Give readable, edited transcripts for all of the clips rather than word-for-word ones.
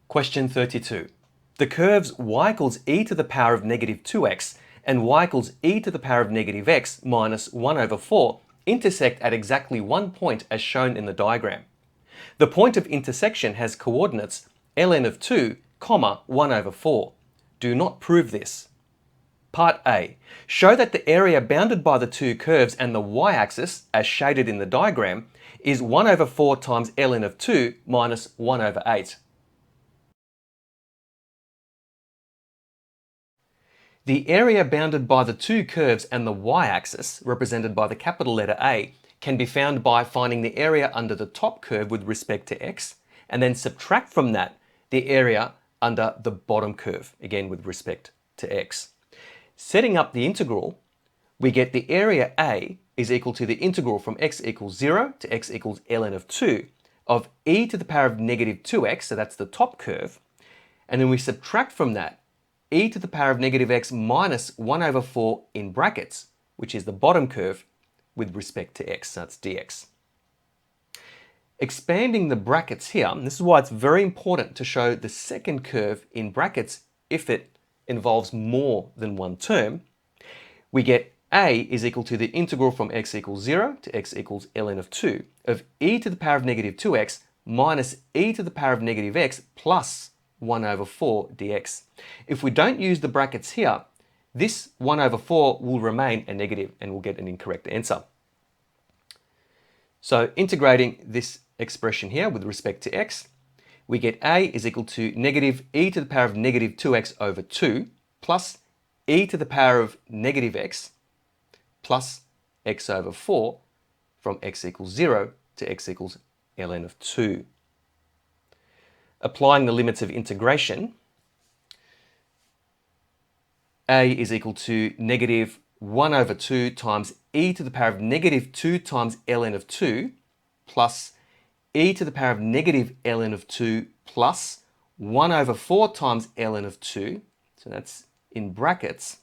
Question 32. The curves y equals e to the power of negative 2x and y equals e to the power of negative x minus 1 over 4 intersect at exactly one point as shown in the diagram. The point of intersection has coordinates ln of 2, 1 over 4. Do not prove this. Part A. Show that the area bounded by the two curves and the y-axis, as shaded in the diagram, is 1 over 4 times ln of 2 minus 1 over 8. The area bounded by the two curves and the y-axis, represented by the capital letter A, can be found by finding the area under the top curve with respect to x, and then subtract from that the area under the bottom curve, again with respect to x. Setting up the integral, we get the area A is equal to the integral from x equals 0 to x equals ln of 2 of e to the power of negative 2x, so that's the top curve, and then we subtract from that e to the power of negative x minus 1 over 4 in brackets, which is the bottom curve with respect to x, so that's dx. Expanding the brackets here, and this is why it's very important to show the second curve in brackets if it involves more than one term, we get a is equal to the integral from x equals 0 to x equals ln of 2 of e to the power of negative 2x minus e to the power of negative x plus 1 over 4 dx. If we don't use the brackets here, this 1 over 4 will remain a negative and we'll get an incorrect answer. So integrating this expression here with respect to x, we get a is equal to negative e to the power of negative 2x over 2 plus e to the power of negative x plus x over 4 from x equals 0 to x equals ln of 2. Applying the limits of integration, a is equal to negative 1 over 2 times e to the power of negative 2 times ln of 2 plus e to the power of negative ln of 2 plus 1 over 4 times ln of 2, so that's in brackets,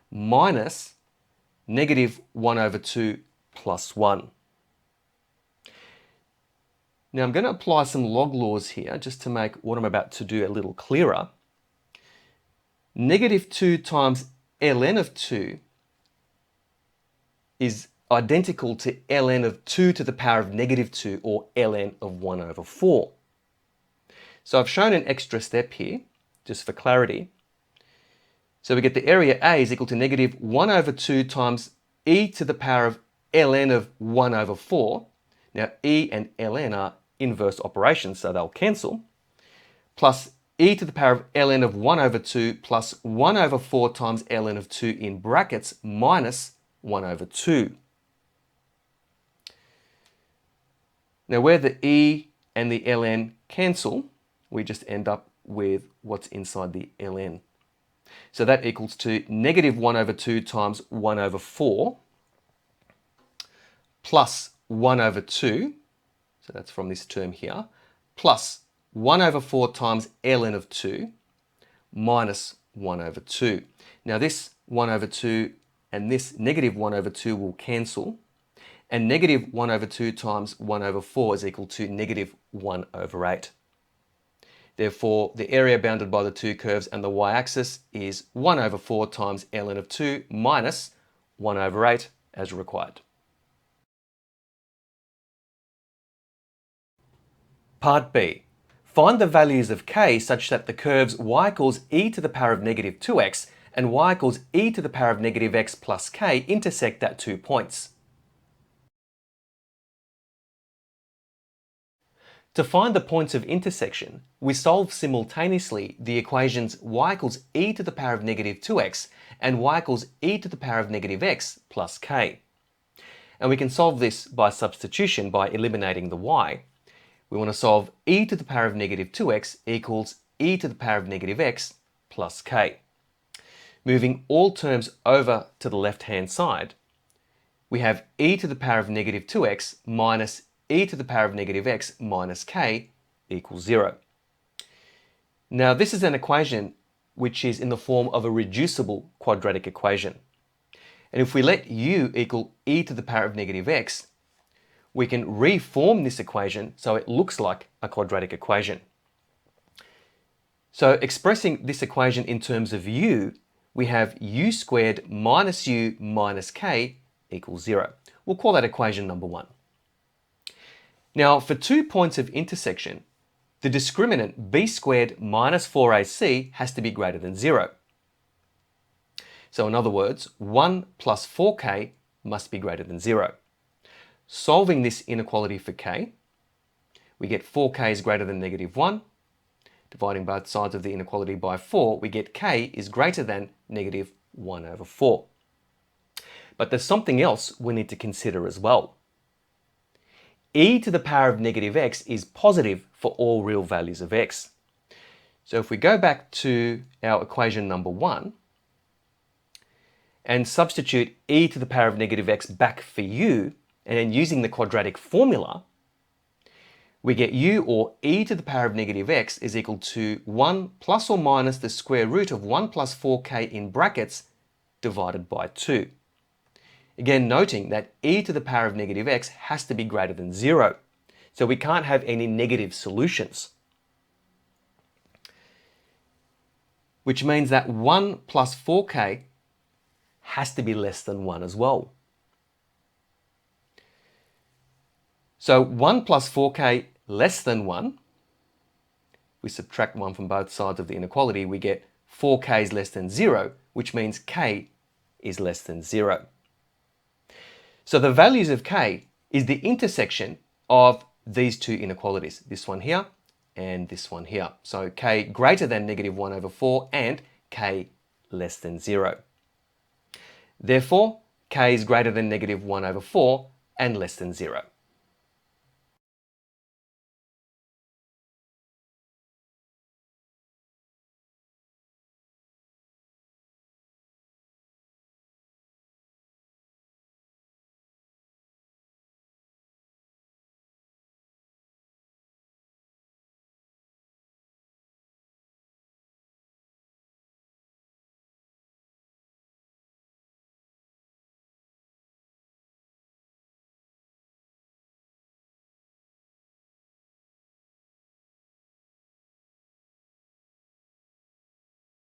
minus negative 1 over 2 plus 1. Now I'm going to apply some log laws here just to make what I'm about to do a little clearer. Negative 2 times ln of 2 is identical to ln of 2 to the power of negative 2, or ln of 1 over 4. So I've shown an extra step here, just for clarity. So we get the area A is equal to negative 1 over 2 times e to the power of ln of 1 over 4. Now e and ln are inverse operations, so they'll cancel, plus e to the power of ln of 1 over 2 plus 1 over 4 times ln of 2 in brackets minus 1 over 2. Now where the e and the ln cancel, we just end up with what's inside the ln. So that equals to negative 1 over 2 times 1 over 4 plus 1 over 2, so that's from this term here, plus 1 over 4 times ln of 2 minus 1 over 2. Now this 1 over 2 and this negative 1 over 2 will cancel, and negative 1 over 2 times 1 over 4 is equal to negative 1 over 8. Therefore, the area bounded by the two curves and the y-axis is 1 over 4 times ln of 2 minus 1 over 8 as required. Part B. Find the values of k such that the curves y equals e to the power of negative 2x and y equals e to the power of negative x plus k intersect at 2 points. To find the points of intersection, we solve simultaneously the equations y equals e to the power of negative 2x and y equals e to the power of negative x plus k. And we can solve this by substitution by eliminating the y. We want to solve e to the power of negative 2x equals e to the power of negative x plus k. Moving all terms over to the left-hand side, we have e to the power of negative 2x minus e to the power of negative x minus k equals 0. Now this is an equation which is in the form of a reducible quadratic equation. And if we let u equal e to the power of negative x, we can reform this equation so it looks like a quadratic equation. So expressing this equation in terms of u, we have u squared minus u minus k equals 0. We'll call that equation number 1. Now, for 2 points of intersection, the discriminant b squared minus 4ac has to be greater than 0. So in other words, 1 plus 4k must be greater than 0. Solving this inequality for k, we get 4k is greater than negative 1. Dividing both sides of the inequality by 4, we get k is greater than negative 1 over 4. But there's something else we need to consider as well. E to the power of negative x is positive for all real values of x. So if we go back to our equation number 1 and substitute e to the power of negative x back for u, and then using the quadratic formula, we get u, or e to the power of negative x, is equal to 1 plus or minus the square root of 1 plus 4k in brackets divided by 2. Again, noting that e to the power of negative x has to be greater than 0. So we can't have any negative solutions. Which means that 1 plus 4k has to be less than 1 as well. So 1 plus 4k less than 1, we subtract 1 from both sides of the inequality, we get 4k is less than 0, which means k is less than 0. So the values of k is the intersection of these two inequalities, this one here and this one here. So k greater than negative 1 over 4 and k less than 0. Therefore, k is greater than negative 1 over 4 and less than 0.